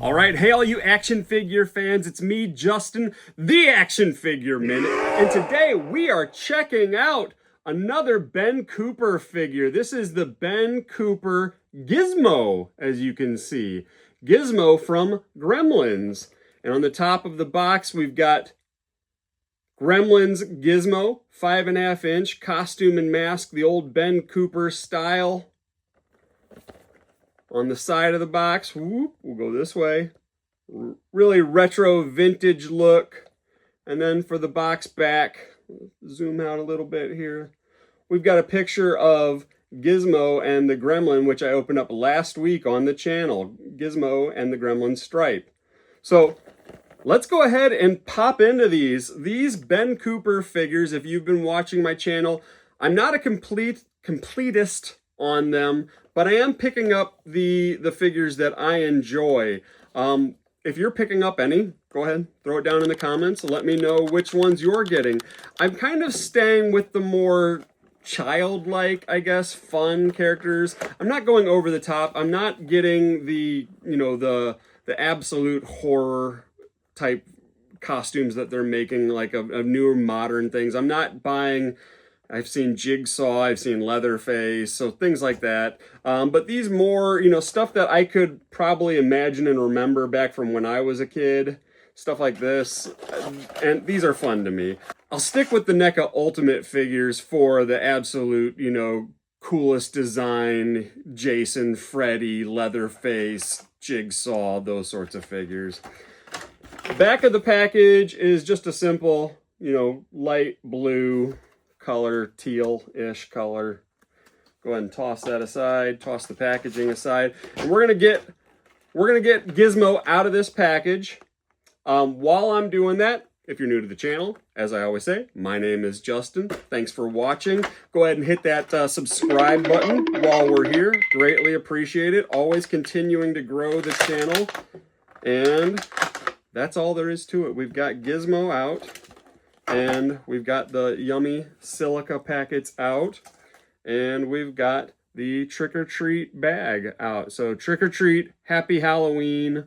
All right, hey all you action figure fans, it's me, Justin, the Action Figure Minute, and today we are checking out another Ben Cooper figure. This is the Ben Cooper Gizmo, as you can see. Gizmo from Gremlins. And on the top of the box, we've got Gremlins Gizmo, 5.5 inch, costume and mask, the old Ben Cooper style. On the side of the box, we'll go this way. Really retro vintage look. And then for the box back, zoom out a little bit here. We've got a picture of Gizmo and the Gremlin, which I opened up last week on the channel. Gizmo and the Gremlin stripe. So let's go ahead and pop into these. These Ben Cooper figures, if you've been watching my channel, I'm not a completist on them, but I am picking up the figures that I enjoy. If you're picking up any, go ahead, throw it down in the comments. Let me know which ones you're getting. I'm kind of staying with the more childlike, I guess, fun characters. I'm not going over the top. I'm not getting the absolute horror type costumes that they're making, like of newer modern things. I'm not buying. I've seen Jigsaw, I've seen Leatherface, so things like that. But these more, stuff that I could probably imagine and remember back from when I was a kid, stuff like this, and these are fun to me. I'll stick with the NECA Ultimate figures for the absolute, coolest design, Jason, Freddy, Leatherface, Jigsaw, those sorts of figures. Back of the package is just a simple, light blue color, teal-ish color. Go ahead and toss that aside, toss the packaging aside. And we're gonna get Gizmo out of this package. While I'm doing that, if you're new to the channel, as I always say, my name is Justin. Thanks for watching. Go ahead and hit that subscribe button while we're here. Greatly appreciate it. Always continuing to grow the channel. And that's all there is to it. We've got Gizmo out. And we've got the yummy silica packets out. And we've got the trick-or-treat bag out. So trick-or-treat, happy Halloween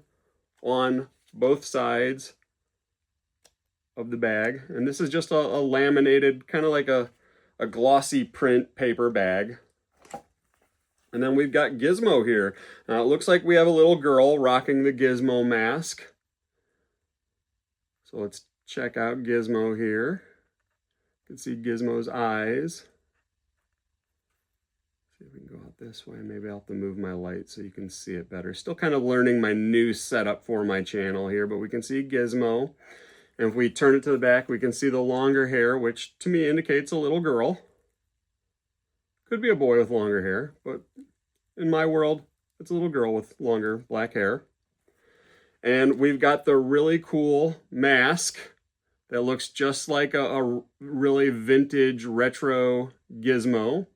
on both sides of the bag. And this is just a laminated, kind of like a glossy print paper bag. And then we've got Gizmo here. Now it looks like we have a little girl rocking the Gizmo mask. So let's check out Gizmo here. You can see Gizmo's eyes. See if we can go out this way. Maybe I'll have to move my light so you can see it better. Still kind of learning my new setup for my channel here, but we can see Gizmo. And if we turn it to the back, we can see the longer hair, which to me indicates a little girl. Could be a boy with longer hair, but in my world, it's a little girl with longer black hair. And we've got the really cool mask that looks just like a really vintage retro Gizmo.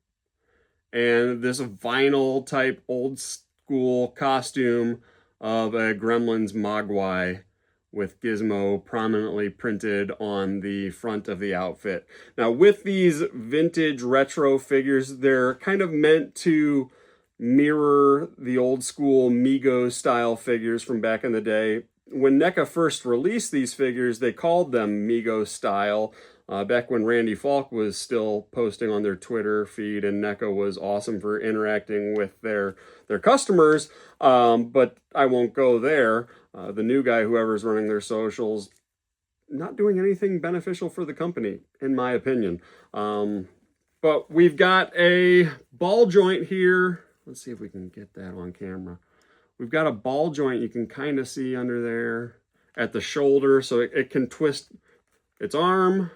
And this vinyl type old school costume of a Gremlins Mogwai with Gizmo prominently printed on the front of the outfit. Now with these vintage retro figures, they're kind of meant to mirror the old school Mego style figures from back in the day. When NECA first released these figures, they called them Mego style. Back when Randy Falk was still posting on their Twitter feed, and NECA was awesome for interacting with their customers. But I won't go there. The new guy, whoever's running their socials, not doing anything beneficial for the company, in my opinion. But we've got a ball joint here. Let's see if we can get that on camera. We've got a ball joint you can kind of see under there at the shoulder, so it can twist its arm.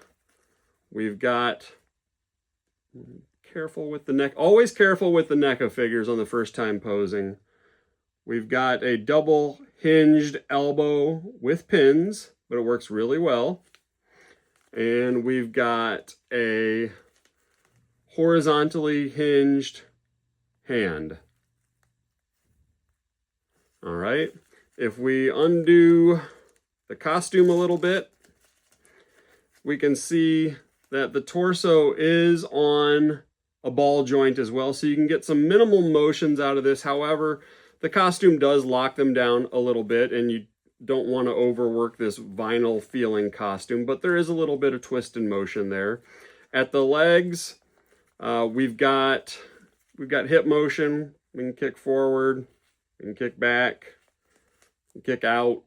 We've got, careful with the neck, always careful with the NECA figures on the first time posing. We've got a double hinged elbow with pins, but it works really well. And we've got a horizontally hinged hand. All right, if we undo the costume a little bit, we can see that the torso is on a ball joint as well, so you can get some minimal motions out of this. However, The costume does lock them down a little bit, and you don't want to overwork this vinyl feeling costume, but there is a little bit of twist and motion there. At the legs, we've got hip motion. We can kick forward, we can kick back, we can kick out,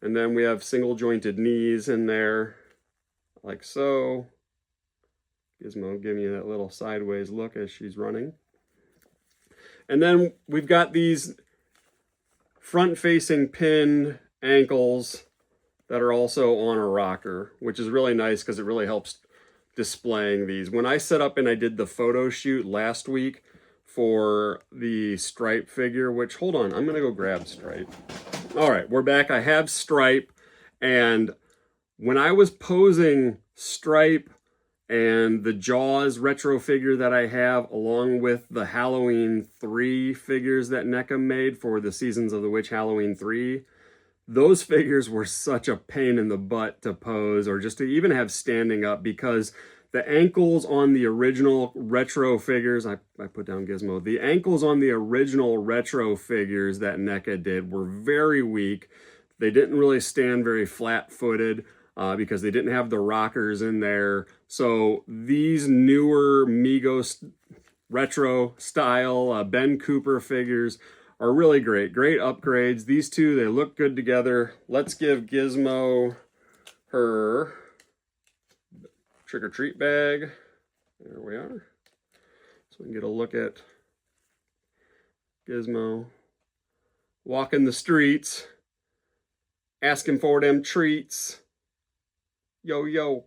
and then we have single jointed knees in there, like so. Gizmo giving you that little sideways look as she's running. And then we've got these front-facing pin ankles that are also on a rocker, which is really nice because it really helps displaying these. When I set up and I did the photo shoot last week for the Stripe figure, which, hold on, I'm going to go grab Stripe. All right, we're back. I have Stripe, and when I was posing Stripe and the Jaws retro figure that I have, along with the Halloween 3 figures that NECA made for the Seasons of the Witch Halloween 3, those figures were such a pain in the butt to pose or just to even have standing up, because the ankles on the original retro figures, I put down Gizmo, the ankles on the original retro figures that NECA did were very weak. They didn't really stand very flat-footed because they didn't have the rockers in there. So these newer Migos retro style Ben Cooper figures are really great. Great upgrades. These two, they look good together. Let's give Gizmo her trick-or-treat bag. There we are. So we can get a look at Gizmo walking the streets, asking for them treats. Yo, yo,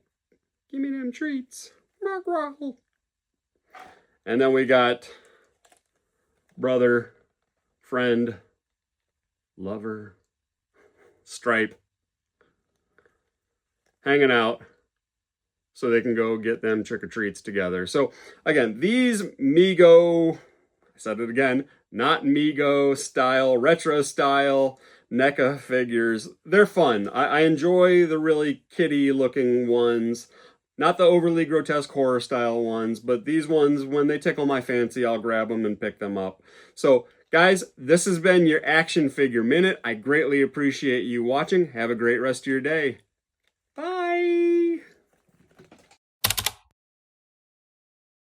give me them treats. And then we got brother, friend, lover, Stripe, hanging out so they can go get them trick-or-treats together. So again, these Mego, I said it again, not Mego style, retro style NECA figures, they're fun. I enjoy the really kitty looking ones, not the overly grotesque horror style ones, but these ones, when they tickle my fancy, I'll grab them and pick them up. So guys, this has been your Action Figure Minute. I greatly appreciate you watching. Have a great rest of your day. Bye!